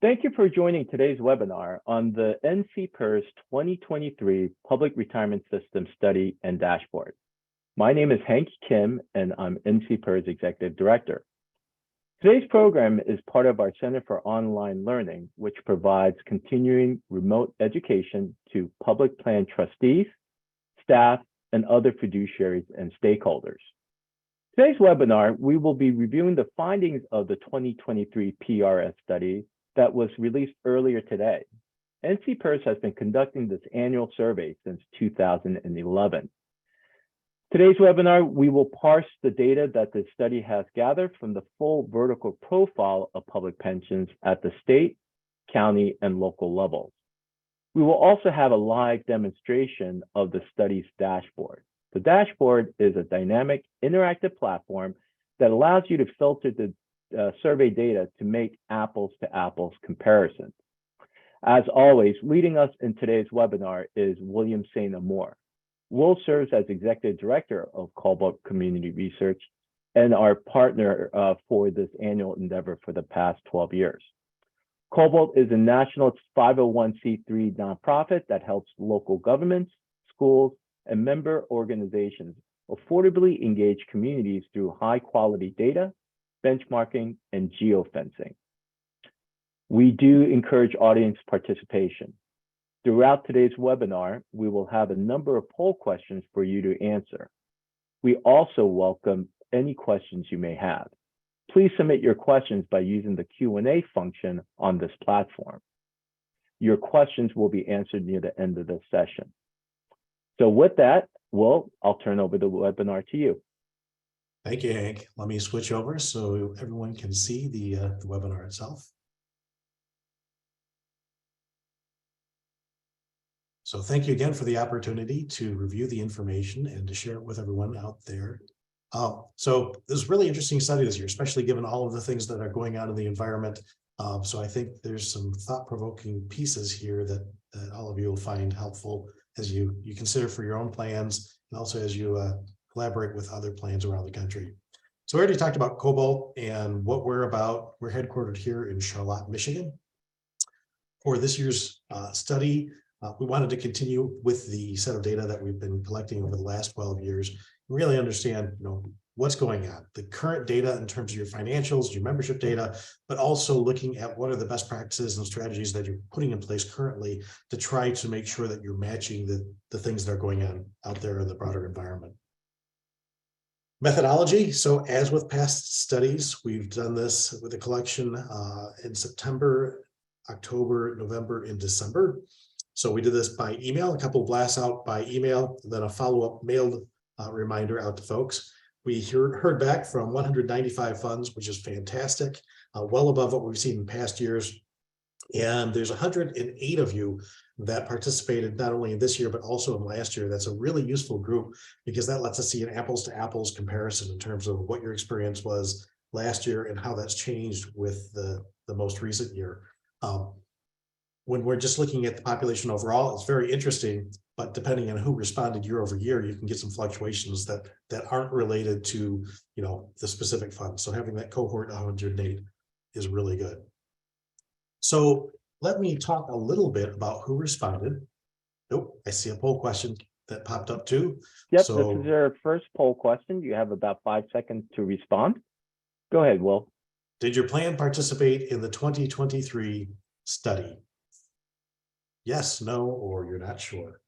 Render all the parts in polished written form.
Thank you for joining today's webinar on the NCPERS 2023 Public Retirement System Study and Dashboard. My name is Hank Kim, and I'm NCPERS Executive Director. Today's program is part of our Center for Online Learning, which provides continuing remote education to public plan trustees, staff, and other fiduciaries and stakeholders. Today's webinar, we will be reviewing the findings of the 2023 PRS study that was released earlier today. NCPERS has been conducting this annual survey since 2011. Today's webinar, we will parse the data that the study has gathered from the full vertical profile of public pensions at the state, county, and local levels. We will also have a live demonstration of the study's dashboard. The dashboard is a dynamic, interactive platform that allows you to filter the survey data to make apples-to-apples comparisons. As always, leading us in today's webinar is William SaintAmour. Will serves as Executive Director of Cobalt Community Research and our partner for this annual endeavor for the past 12 years. Cobalt is a national 501c3 nonprofit that helps local governments, schools, and member organizations affordably engage communities through high-quality data, benchmarking, and geofencing. We do encourage audience participation. Throughout today's webinar, we will have a number of poll questions for you to answer. We also welcome any questions you may have. Please submit your questions by using the Q&A function on this platform. Your questions will be answered near the end of this session. So with that, Will, I'll turn over the webinar to you. Thank you, Hank. Let me switch over so everyone can see the webinar itself. So thank you again for the opportunity to review the information and to share it with everyone out there. So this is a really interesting study this year, especially given all of the things that are going on in the environment. So I think there's some thought-provoking pieces here that all of you will find helpful as you consider for your own plans, and also as you collaborate with other plans around the country. So we already talked about Cobalt and what we're about. We're headquartered here in Charlotte, Michigan. For this year's study, we wanted to continue with the set of data that we've been collecting over the last 12 years, and really understand, what's going on, the current data in terms of your financials, your membership data, but also looking at what are the best practices and strategies that you're putting in place currently to try to make sure that you're matching the things that are going on out there in the broader environment. Methodology. So as with past studies, we've done this with a collection in September, October, November, and December. So we did this by email, a couple of blasts out by email, and then a follow-up mailed reminder out to folks. We heard back from 195 funds, which is fantastic, well above what we've seen in past years. And there's 108 of you that participated not only in this year, but also in last year. That's a really useful group because that lets us see an apples to apples comparison in terms of what your experience was last year and how that's changed with the most recent year. When we're just looking at the population overall, it's very interesting, but depending on who responded year over year, you can get some fluctuations that aren't related to, the specific fund. So having that cohort 108 is really good. So let me talk a little bit about who responded. Oh, I see a poll question that popped up too. Yep, so, this is your first poll question. You have about 5 seconds to respond. Go ahead, Will. Did your plan participate in the 2023 study? Yes, no, or you're not sure.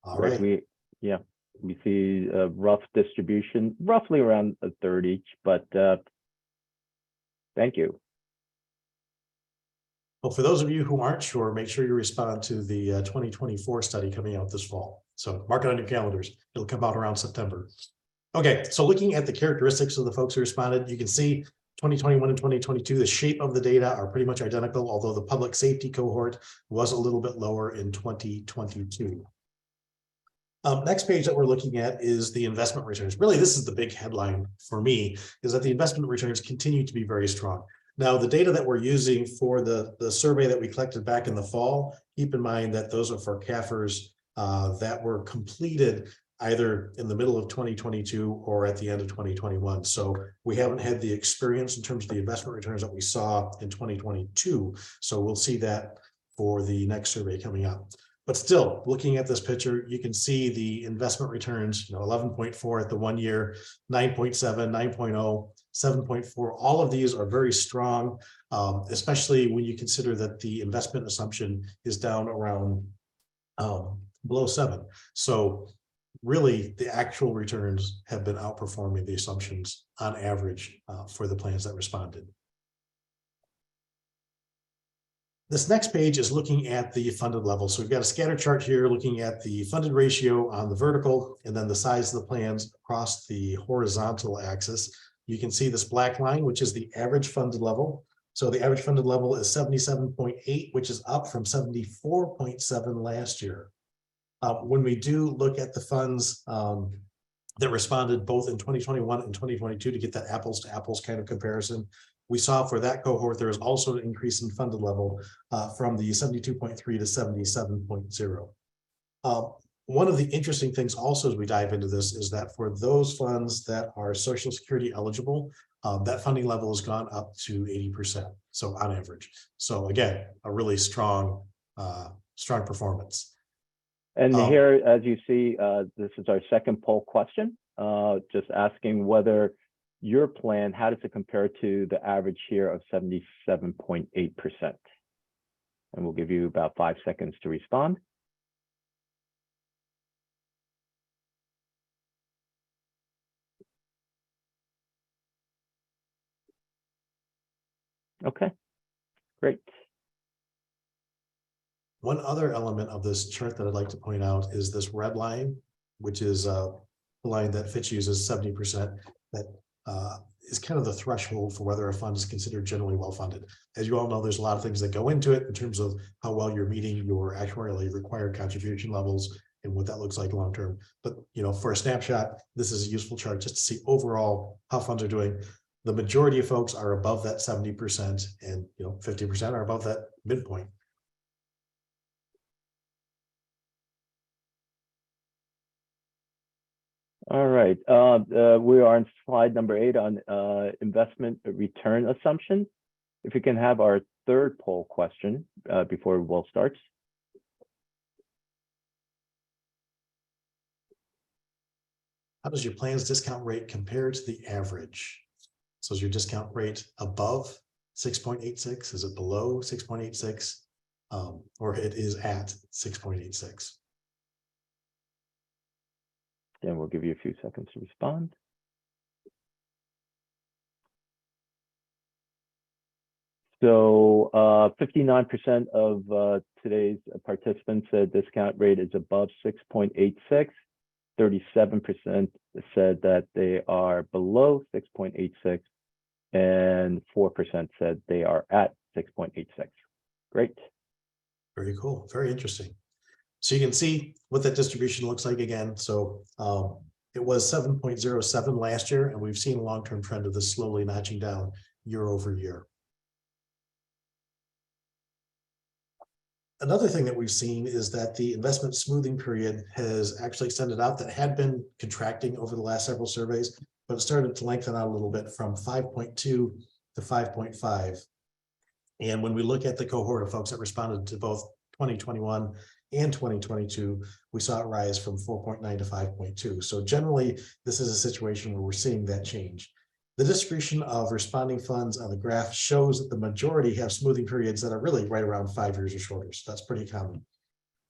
All right. We see a rough distribution, roughly around a third each, but thank you. Well, for those of you who aren't sure, make sure you respond to the 2024 study coming out this fall. So mark it on your calendars. It'll come out around September. Okay, so looking at the characteristics of the folks who responded, you can see 2021 and 2022, the shape of the data are pretty much identical, although the public safety cohort was a little bit lower in 2022. Next page that we're looking at is the investment returns. Really, this is the big headline for me, is that the investment returns continue to be very strong. Now, the data that we're using for the survey that we collected back in the fall, keep in mind that those are for CAFRs that were completed either in the middle of 2022 or at the end of 2021. So we haven't had the experience in terms of the investment returns that we saw in 2022. So we'll see that for the next survey coming up. But still, looking at this picture, you can see the investment returns, 11.4 at the 1 year, 9.7, 9.0, 7.4. All of these are very strong, especially when you consider that the investment assumption is down around below 7. So really, the actual returns have been outperforming the assumptions on average for the plans that responded. This next page is looking at the funded level. So we've got a scatter chart here looking at the funded ratio on the vertical and then the size of the plans across the horizontal axis. You can see this black line, which is the average funded level. So the average funded level is 77.8, which is up from 74.7 last year. When we do look at the funds that responded both in 2021 and 2022 to get that apples to apples kind of comparison, we saw for that cohort, there is also an increase in funded level from the 72.3 to 77.0. One of the interesting things also as we dive into this is that for those funds that are Social Security eligible, that funding level has gone up to 80%. So on average. So again, a really strong performance. And here, as you see, this is our second poll question, just asking whether your plan, how does it compare to the average here of 77.8%? And we'll give you about 5 seconds to respond. Okay, great. One other element of this chart that I'd like to point out is this red line, which is the line that Fitch uses 70%. That is kind of the threshold for whether a fund is considered generally well-funded. As you all know, there's a lot of things that go into it in terms of how well you're meeting your actuarially required contribution levels and what that looks like long-term. But, for a snapshot, this is a useful chart just to see overall how funds are doing. The majority of folks are above that 70% and, 50% are above that midpoint. All right, we are on slide number 8 on investment return assumptions. If we can have our third poll question before Will starts. How does your plan's discount rate compare to the average? So is your discount rate above 6.86? Is it below 6.86? Or it is at 6.86? And we'll give you a few seconds to respond. So 59% of today's participants said discount rate is above 6.86. 37% said that they are below 6.86, and 4% said they are at 6.86. Great. Very cool. Very interesting. So you can see what that distribution looks like again. So it was 7.07 last year, and we've seen a long-term trend of this slowly notching down year over year. Another thing that we've seen is that the investment smoothing period has actually extended out. That had been contracting over the last several surveys, but it started to lengthen out a little bit from 5.2 to 5.5. And when we look at the cohort of folks that responded to both 2021 and 2022, we saw it rise from 4.9 to 5.2. So generally, this is a situation where we're seeing that change. The distribution of responding funds on the graph shows that the majority have smoothing periods that are really right around 5 years or shorter. So that's pretty common.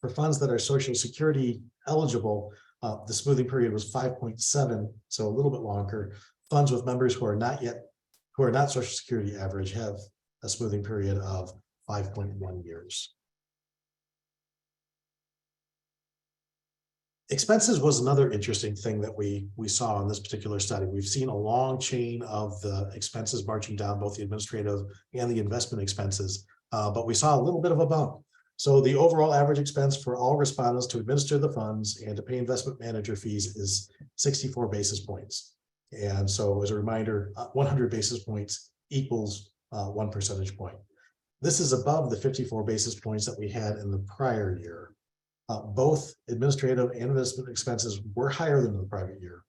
For funds that are Social Security eligible, the smoothing period was 5.7, so a little bit longer. Funds with members who are not Social Security average have a smoothing period of 5.1 years. Expenses was another interesting thing that we saw in this particular study. We've seen a long chain of the expenses marching down, both the administrative and the investment expenses, but we saw a little bit of a bump. So the overall average expense for all respondents to administer the funds and to pay investment manager fees is 64 basis points. And so as a reminder, 100 basis points equals 1 percentage point. This is above the 54 basis points that we had in the prior year. Both administrative and investment expenses were higher than the private year.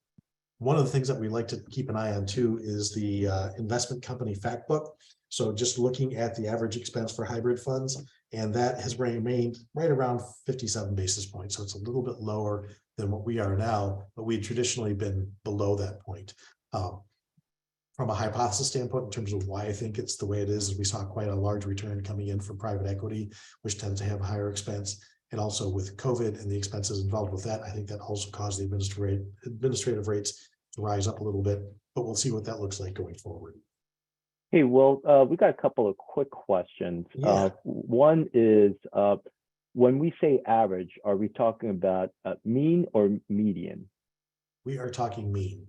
One of the things that we like to keep an eye on too is the investment company fact book. So just looking at the average expense for hybrid funds, and that has remained right around 57 basis points. So it's a little bit lower than what we are now, but we'd traditionally been below that point. From a hypothesis standpoint, in terms of why I think it's the way it is we saw quite a large return coming in from private equity, which tends to have a higher expense. And also with COVID and the expenses involved with that, I think that also caused the administrative rates to rise up a little bit, but we'll see what that looks like going forward. Hey, well, we got a couple of quick questions. Yeah. One is, when we say average, are we talking about mean or median? We are talking mean.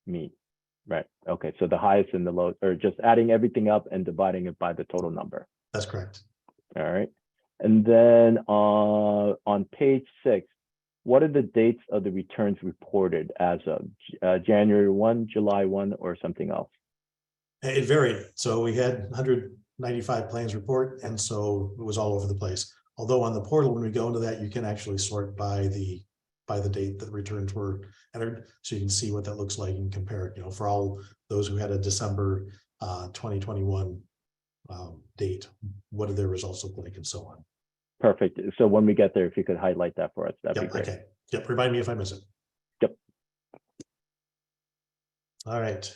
Mean, right? Okay, so the highest and the lowest, or just adding everything up and dividing it by the total number. That's correct. All right. And then on page 6, what are the dates of the returns reported as of January 1, July 1, or something else? It varied. So we had 195 plans report, and so it was all over the place. Although on the portal, when we go into that, you can actually sort by the date that returns were entered, so you can see what that looks like and compare it. You know, for all those who had a December 2021 date, what did their results look like, and so on. Perfect. So when we get there, if you could highlight that for us, that'd be great. Okay. Yep. Remind me if I miss it. Yep. All right.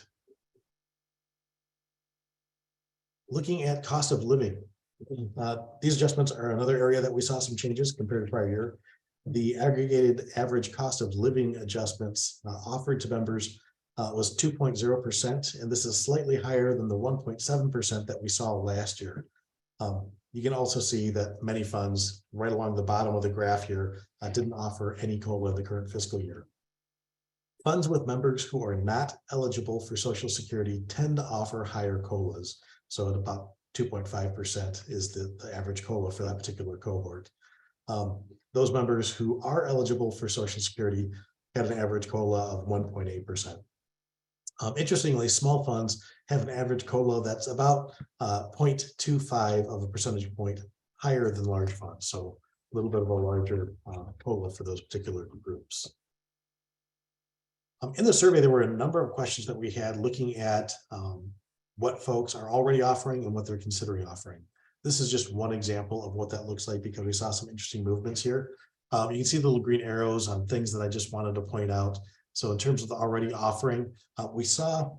Looking at cost of living, these adjustments are another area that we saw some changes compared to prior year. The aggregated average cost of living adjustments offered to members was 2.0%, and this is slightly higher than the 1.7% that we saw last year. You can also see that many funds right along the bottom of the graph here didn't offer any COLA in the current fiscal year. Funds with members who are not eligible for Social Security tend to offer higher COLAs. So at about 2.5% is the average COLA for that particular cohort. Those members who are eligible for Social Security had an average COLA of 1.8%. Interestingly, small funds have an average COLA that's about 0.25 of a percentage point higher than large funds. So a little bit of a larger COLA for those particular groups. In the survey, there were a number of questions that we had looking at what folks are already offering and what they're considering offering. This is just one example of what that looks like because we saw some interesting movements here. You can see the little green arrows on things that I just wanted to point out. So in terms of the already offering, we saw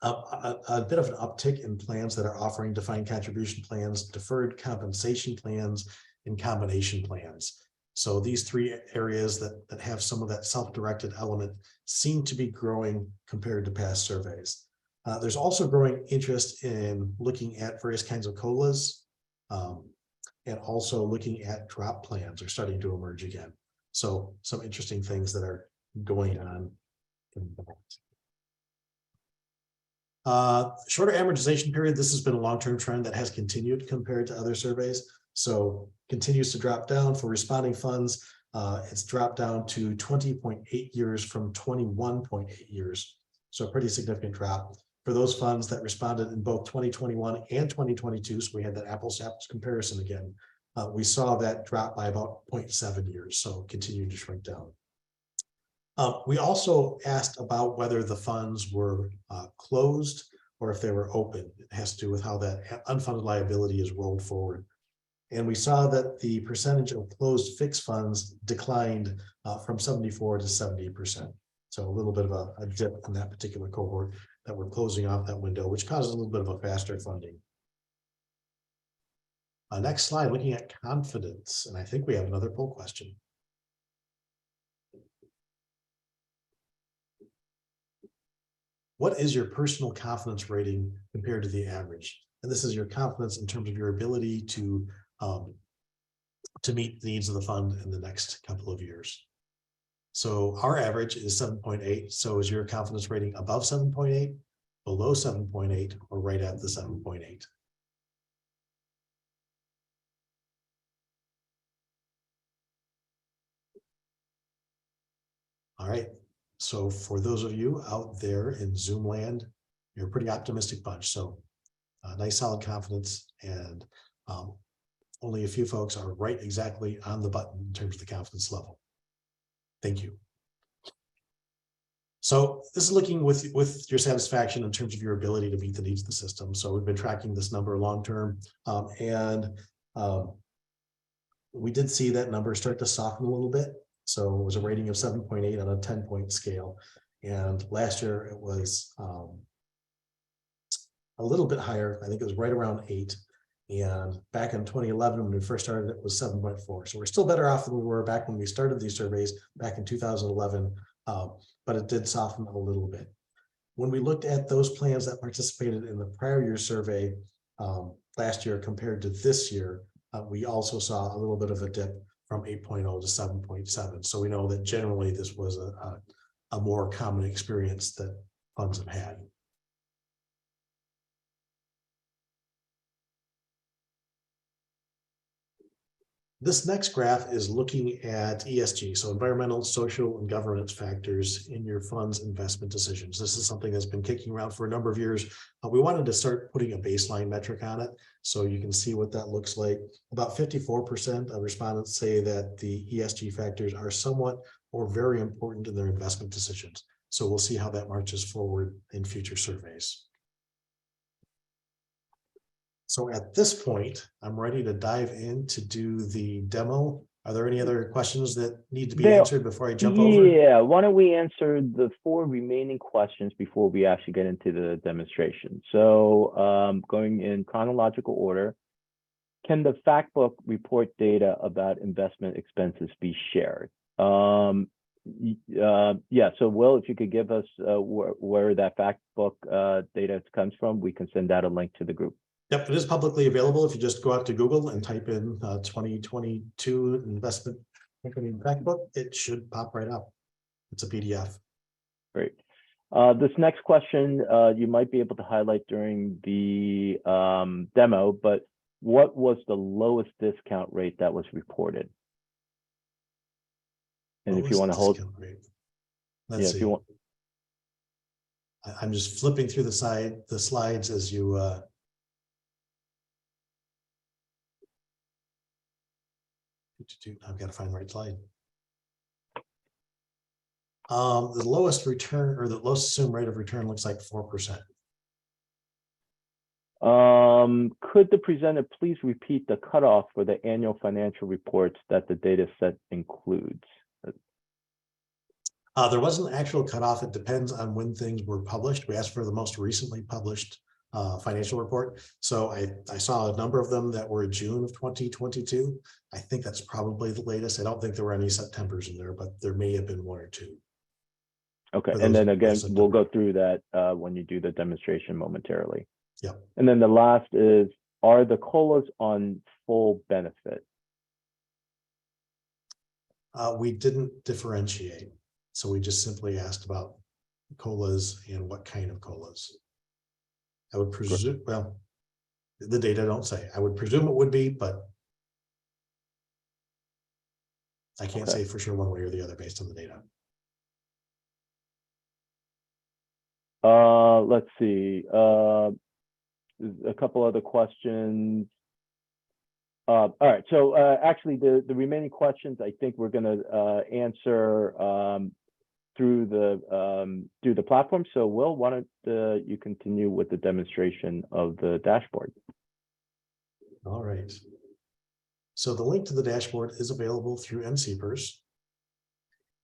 a bit of an uptick in plans that are offering defined contribution plans, deferred compensation plans, and combination plans. So these three areas that have some of that self-directed element seem to be growing compared to past surveys. There's also growing interest in looking at various kinds of COLAs and also looking at drop plans are starting to emerge again. So some interesting things that are going on. Shorter amortization period. This has been a long-term trend that has continued compared to other surveys. So continues to drop down for responding funds. It's dropped down to 20.8 years from 21.8 years. So a pretty significant drop. For those funds that responded in both 2021 and 2022, so we had that apples to apples comparison again, we saw that drop by about 0.7 years, so continued to shrink down. We also asked about whether the funds were closed or if they were open. It has to do with how that unfunded liability is rolled forward. And we saw that the percentage of closed fixed funds declined from 74 to 70%. So a little bit of a dip in that particular cohort that we're closing off that window, which causes a little bit of a faster funding. Next slide, looking at confidence. And I think we have another poll question. What is your personal confidence rating compared to the average? And this is your confidence in terms of your ability to meet the needs of the fund in the next couple of years. So our average is 7.8. So is your confidence rating above 7.8, below 7.8, or right at the 7.8? All right. So for those of you out there in Zoom land, you're a pretty optimistic bunch. So nice solid confidence. And Only a few folks are right exactly on the button in terms of the confidence level. Thank you. So this is looking with your satisfaction in terms of your ability to meet the needs of the system. So we've been tracking this number long-term, we did see that number start to soften a little bit. So it was a rating of 7.8 on a 10-point scale. And last year it was a little bit higher. I think it was right around 8. And back in 2011, when we first started, it was 7.4. So we're still better off than we were back when we started these surveys back in 2011, but it did soften a little bit. When we looked at those plans that participated in the prior year survey last year compared to this year, we also saw a little bit of a dip from 8.0 to 7.7. So we know that generally this was a more common experience that funds have had. This next graph is looking at ESG, so environmental, social, and governance factors in your fund's investment decisions. This is something that's been kicking around for a number of years. We wanted to start putting a baseline metric on it, so you can see what that looks like. About 54% of respondents say that the ESG factors are somewhat or very important in their investment decisions. So we'll see how that marches forward in future surveys. So at this point, I'm ready to dive in to do the demo. Are there any other questions that need to be answered before I jump over? Yeah, why don't we answer the 4 remaining questions before we actually get into the demonstration. So going in chronological order, can the fact book report data about investment expenses be shared? Yeah, so Will, if you could give us where that fact book data comes from, we can send out a link to the group. Yep, it is publicly available. If you just go out to Google and type in 2022 investment company fact book, it should pop right up. It's a PDF. Great. This next question you might be able to highlight during the demo, but what was the lowest discount rate that was reported? And if you want to hold, let's see. If you want, I'm just flipping through the slides as you. I've got to find the right slide. The lowest return or the lowest assumed rate of return looks like 4%. Could the presenter please repeat the cutoff for the annual financial reports that the data set includes? There wasn't an actual cutoff. It depends on when things were published. We asked for the most recently published financial report. So I saw a number of them that were June of 2022. I think that's probably the latest. I don't think there were any Septembers in there, but there may have been 1 or 2. Okay, and then again, we'll go through that when you do the demonstration momentarily. Yeah. And then the last is, are the COLAs on full benefit? We didn't differentiate. So we just simply asked about COLAs and what kind of COLAs. I would presume, well, the data don't say. I would presume it would be, but I can't say for sure one way or the other based on the data. Let's see. A couple other questions. All right. So actually, the remaining questions, I think we're going to answer through the platform. So Will, why don't you continue with the demonstration of the dashboard? All right. So the link to the dashboard is available through NCPERS.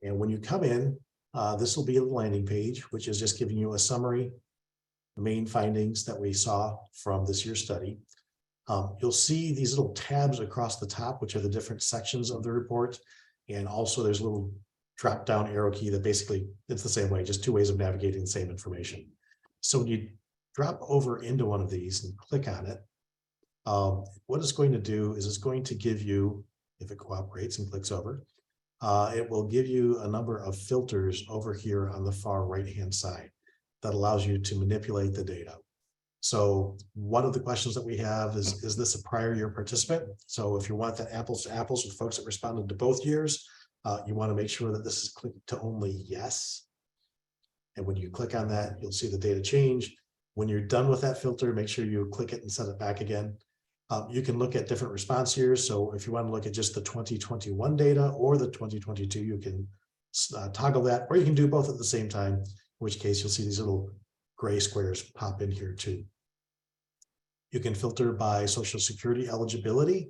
And when you come in, this will be the landing page, which is just giving you a summary, the main findings that we saw from this year's study. You'll see these little tabs across the top, which are the different sections of the report. And also there's a little drop down arrow key that basically, it's the same way, just 2 ways of navigating the same information. So when you drop over into one of these and click on it, what it's going to do is it's going to give you, if it cooperates and clicks over, it will give you a number of filters over here on the far right-hand side that allows you to manipulate the data. So one of the questions that we have is this a prior year participant? So if you want that apples to apples with folks that responded to both years, you want to make sure that this is clicked to only yes. And when you click on that, you'll see the data change. When you're done with that filter, make sure you click it and set it back again. You can look at different response years. So if you want to look at just the 2021 data or the 2022, you can toggle that, or you can do both at the same time, in which case you'll see these little gray squares pop in here too. You can filter by Social Security eligibility.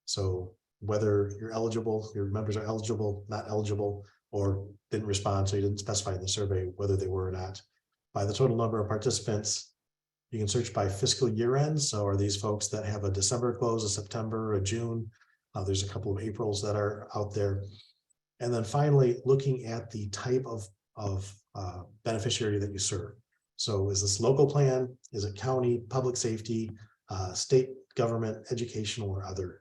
So whether you're eligible, your members are eligible, not eligible, or didn't respond, so you didn't specify in the survey whether they were or not. By the total number of participants, you can search by fiscal year end. So are these folks that have a December close, a September, a June? There's a couple of Aprils that are out there. And then finally, looking at the type of beneficiary that you serve. So is this local plan? Is it county, public safety, state government, educational, or other?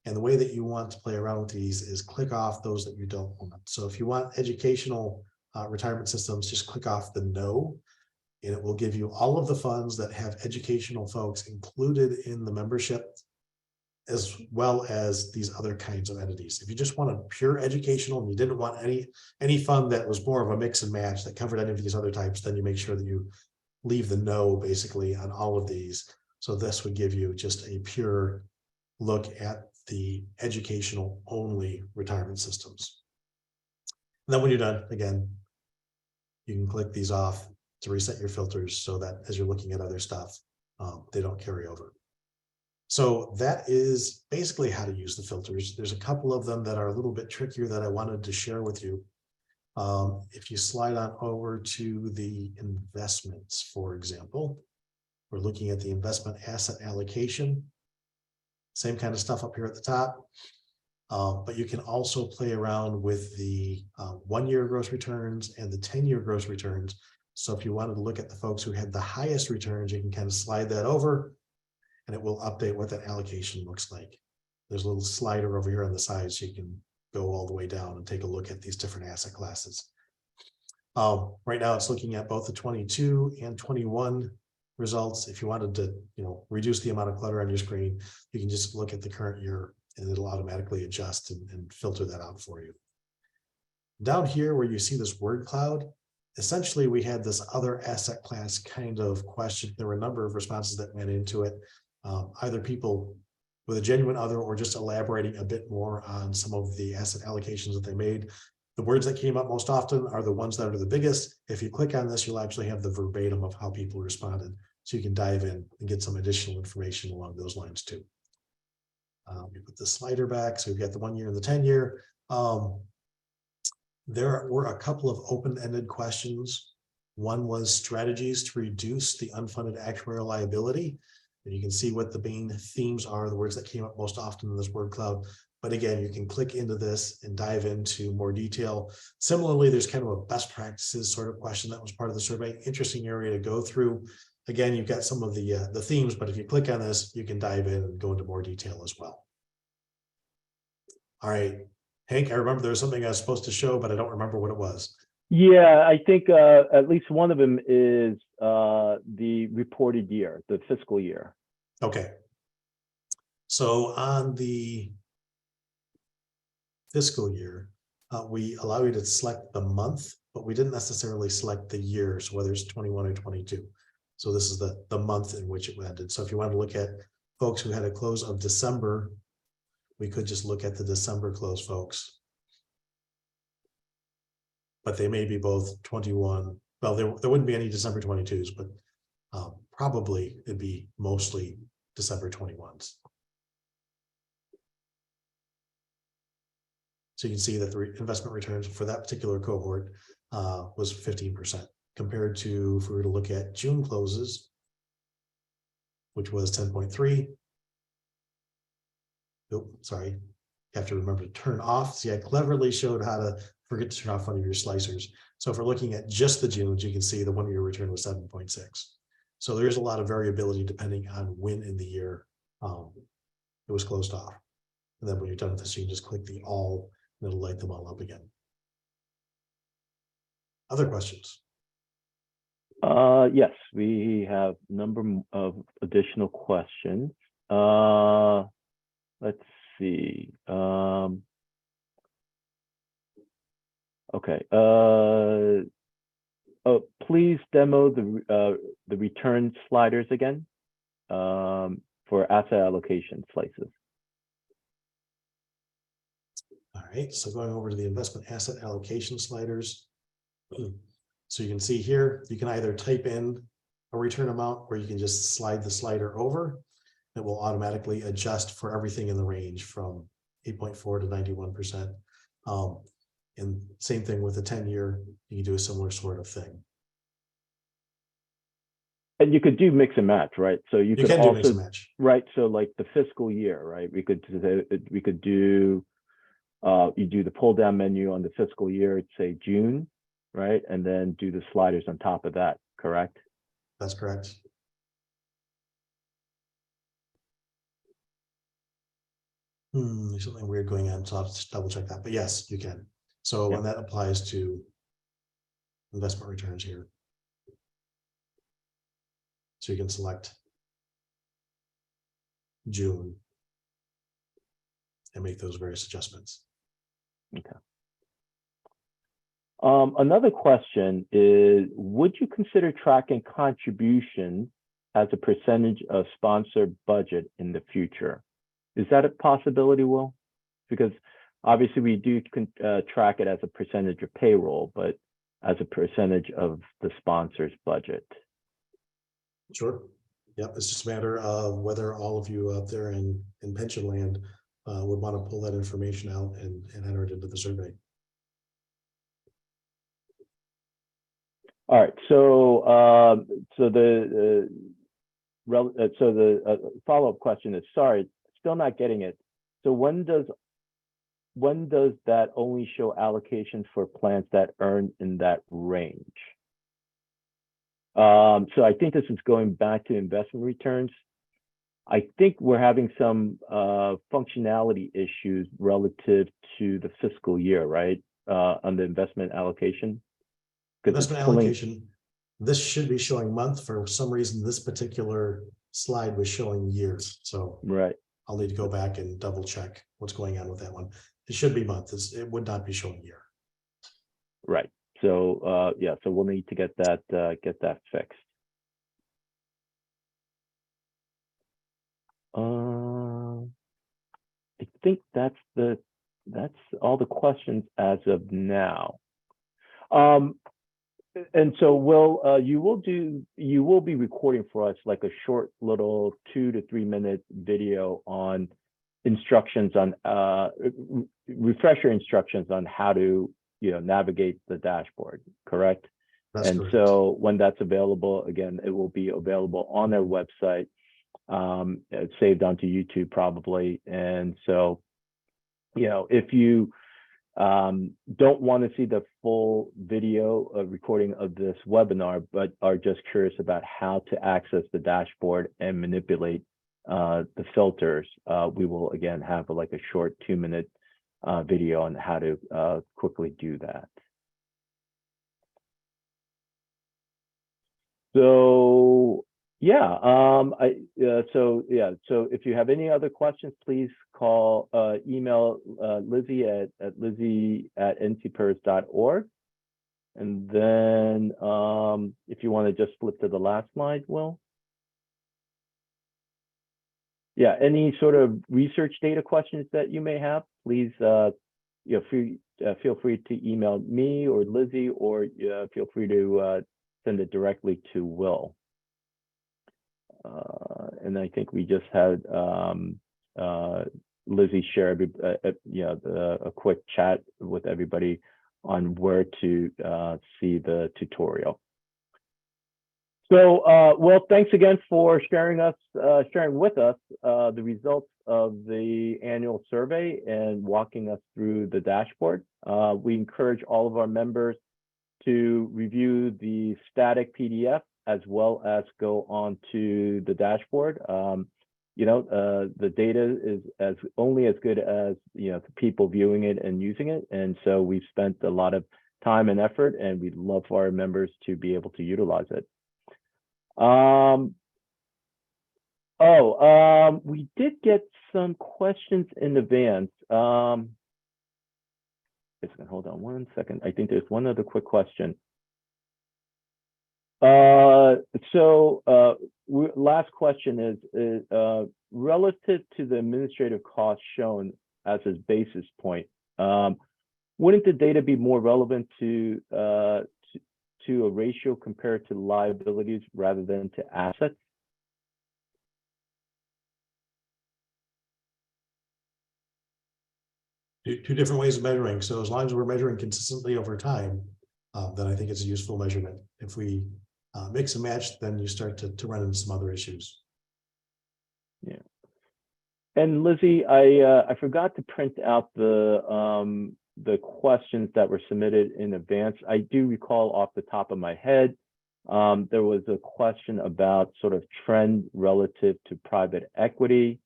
And the way that you want to play around with these is click off those that you don't want. So if you want educational retirement systems, just click off the no, and it will give you all of the funds that have educational folks included in the membership, as well as these other kinds of entities. If you just want a pure educational and you didn't want any fund that was more of a mix and match that covered any of these other types, then you make sure that you leave the no basically on all of these. So this would give you just a pure look at the educational only retirement systems. And then when you're done, again, you can click these off to reset your filters so that as you're looking at other stuff, they don't carry over. So that is basically how to use the filters. There's a couple of them that are a little bit trickier that I wanted to share with you. If you slide on over to the investments, for example, we're looking at the investment asset allocation. Same kind of stuff up here at the top. But you can also play around with the 1-year gross returns and the 10-year gross returns. So if you wanted to look at the folks who had the highest returns, you can kind of slide that over and it will update what that allocation looks like. There's a little slider over here on the side so you can go all the way down and take a look at these different asset classes. Right now it's looking at both the 22 and 21 results. If you wanted to, reduce the amount of clutter on your screen, you can just look at the current year and it'll automatically adjust and filter that out for you. Down here where you see this word cloud, essentially we had this other asset class kind of question. There were a number of responses that went into it. Either people with a genuine other or just elaborating a bit more on some of the asset allocations that they made. The words that came up most often are the ones that are the biggest. If you click on this, you'll actually have the verbatim of how people responded. So you can dive in and get some additional information along those lines too. We put the slider back. So we've got the 1-year and the 10-year. There were a couple of open-ended questions. One was strategies to reduce the unfunded actuarial liability. And you can see what the main themes are, the words that came up most often in this word cloud. But again, you can click into this and dive into more detail. Similarly, there's kind of a best practices sort of question that was part of the survey. Interesting area to go through. Again, you've got some of the themes, but if you click on this, you can dive in and go into more detail as well. All right, Hank, I remember there was something I was supposed to show, but I don't remember what it was. Yeah, I think at least one of them is the reported year, the fiscal year. Okay. So on the fiscal year, we allow you to select the month, but we didn't necessarily select the year, so whether it's 21 or 22. So this is the month in which it ended. So if you want to look at folks who had a close of December, we could just look at the December close folks. But they may be both 21. Well, there wouldn't be any December 22s, but probably it'd be mostly December 21s. So you can see that the investment returns for that particular cohort was 15%, compared to, if we were to look at June closes, which was 10.3. Oh, sorry, you have to remember to turn off. See, I cleverly showed how to forget to turn off one of your slicers. So if we're looking at just the Junes, you can see the 1-year return was 7.6. So there's a lot of variability depending on when in the year it was closed off. And then when you're done with this, you can just click the all and it'll light them all up again. Other questions? Yes, we have a number of additional questions. Let's see. Okay. Please demo the return sliders again for for asset allocation slices. All right, so going over to the investment asset allocation sliders. So you can see here, you can either type in a return amount or you can just slide the slider over. It will automatically adjust for everything in the range from 8.4 to 91%. And same thing with the 10-year, you can do a similar sort of thing. And you could do mix and match, right? So you could can also do mix and match. Right. So like the fiscal year, right? We could do you do the pull down menu on the fiscal year, it's say June, right? And then do the sliders on top of that, correct? That's correct. There's something weird going on, so I'll just double check that. But yes, you can. So Yeah. when that applies to investment returns here. So you can select June and make those various adjustments. Okay. Another question is, would you consider tracking contributions as a percentage of sponsored budget in the future? Is that a possibility, Will? Because obviously we do track it as a percentage of payroll, but as a percentage of the sponsor's budget. Sure. Yep. It's just a matter of whether all of you out there in pension land would want to pull that information out and enter it into the survey. All right. So the follow-up question is, sorry, still not getting it. So when does that only show allocations for plans that earn in that range? So I think this is going back to investment returns. I think we're having some functionality issues relative to the fiscal year, right? On the investment allocation. Investment allocation, this should be showing month. For some reason, this particular slide was showing years. So right. I'll need to go back and double check what's going on with that one. It should be month. It would not be showing year. Right. So yeah, so we'll need to get that fixed. I think that's all the questions as of now. And so Will, you will be recording for us like a short little 2 to 3 minute video on instructions on refresher instructions on how to navigate the dashboard, correct? That's and correct. So when that's available, again, it will be available on their website. It's saved onto YouTube probably. And so, if you don't want to see the full video recording of this webinar, but are just curious about how to access the dashboard and manipulate the filters, we will again have like a short 2-minute video on how to quickly do that. So yeah, so if you have any other questions, please email Lizzie at lizzie@ncpers.org. And then if you want to just flip to the last slide, Will. Yeah, any sort of research data questions that you may have, please feel free to email me or Lizzie, or feel free to send it directly to Will. And I think we just had Lizzie share a quick chat with everybody on where to see the tutorial. So, Will, thanks again for sharing with us the results of the annual survey and walking us through the dashboard. We encourage all of our members to review the static PDF as well as go on to the dashboard. The data is only as good as the people viewing it and using it, and so we've spent a lot of time and effort, and we'd love for our members to be able to utilize it. We did get some questions in advance. Hold on one second. I think there's one other quick question. Last question is relative to the administrative cost shown as a basis point, wouldn't the data be more relevant to a ratio compared to liabilities rather than to assets? Two different ways of measuring. So as long as we're measuring consistently over time, then I think it's a useful measurement. If we mix and match, then you start to run into some other issues. Yeah. And Lizzie, I forgot to print out the questions that were submitted in advance. I do recall off the top of my head, there was a question about sort of trend relative to private equity.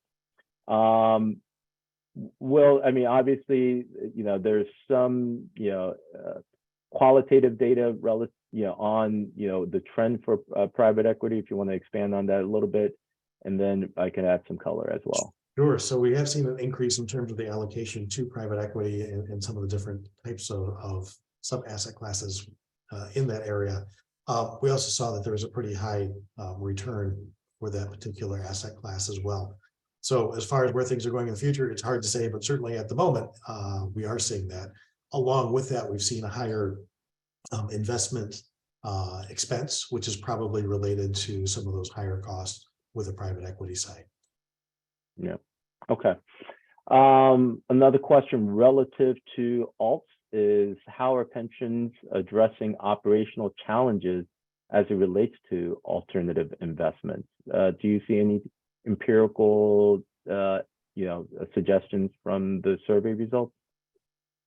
Well, I mean, obviously, there's some, qualitative data relative, on, the trend for private equity, if you want to expand on that a little bit, and then I can add some color as well. Sure. So we have seen an increase in terms of the allocation to private equity and some of the different types of sub-asset classes in that area. We also saw that there was a pretty high return for that particular asset class as well. So as far as where things are going in the future, it's hard to say, but certainly at the moment, we are seeing that. Along with that, we've seen a higher investment expense, which is probably related to some of those higher costs with the private equity side. Yeah. Okay. Another question relative to alts is, how are pensions addressing operational challenges as it relates to alternative investments? Do you see any empirical, suggestions from the survey results?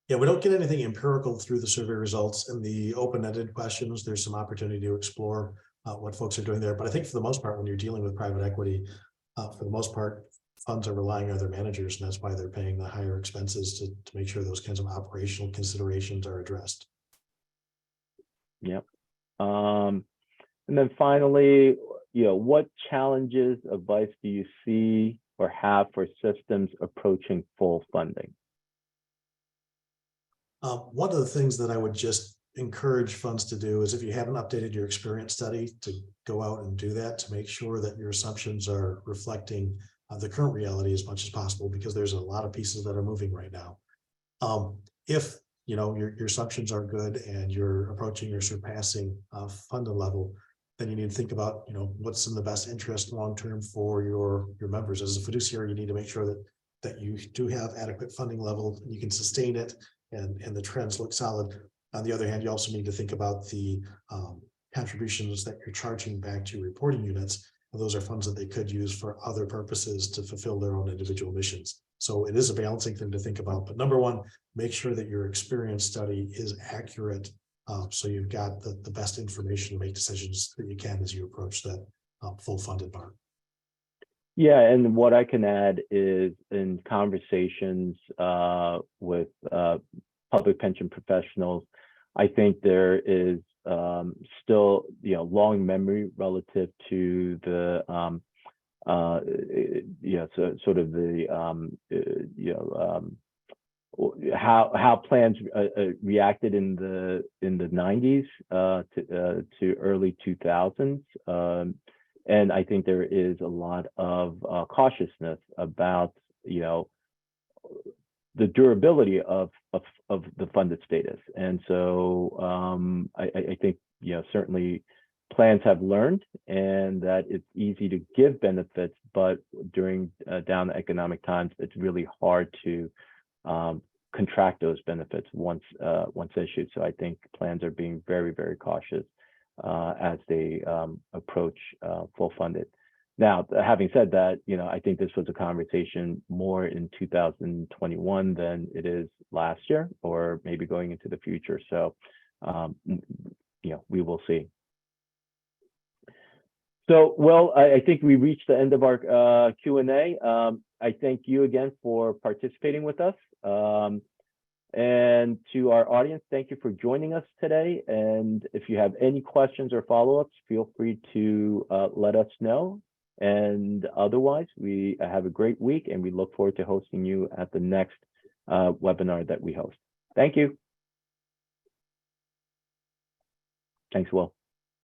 Yeah, we don't get anything empirical through the survey results. And the open-ended questions, there's some opportunity to explore what folks are doing there. But I think for the most part, when you're dealing with private equity, for the most part, funds are relying on their managers, and that's why they're paying the higher expenses to make sure those kinds of operational considerations are addressed. Yep. And then finally, what challenges, advice do you see or have for systems approaching full funding? One of the things that I would just encourage funds to do is, if you haven't updated your experience study, to go out and do that, to make sure that your assumptions are reflecting the current reality as much as possible, because there's a lot of pieces that are moving right now. If your assumptions are good and you're approaching or surpassing funding level, then you need to think about what's in the best interest long term for your members. As a fiduciary, you need to make sure that you do have adequate funding level, you can sustain it, and the trends look solid. On the other hand, you also need to think about the contributions that you're charging back to reporting units. And those are funds that they could use for other purposes to fulfill their own individual missions. So it is a balancing thing to think about. But number one, make sure that your experience study is accurate, so you've got the best information to make decisions that you can as you approach that full funded mark. Yeah, and what I can add is, in conversations with public pension professionals, I think there is still long memory relative to the sort of the how plans reacted in the 90s to early 2000s. And I think there is a lot of cautiousness about the durability of the funded status. And so I think certainly plans have learned, and that it's easy to give benefits, but during down economic times, it's really hard to contract those benefits once issued. So I think plans are being very, very cautious as they approach full funded. Now, having said that, I think this was a conversation more in 2021 than it is last year, or maybe going into the future. So, we will see. So, well, I think we reached the end of our Q&A. I thank you again for participating with us. And to our audience, thank you for joining us today. And if you have any questions or follow-ups, feel free to let us know. And otherwise, we have a great week, and we look forward to hosting you at the next webinar that we host. Thank you. Thanks, Will.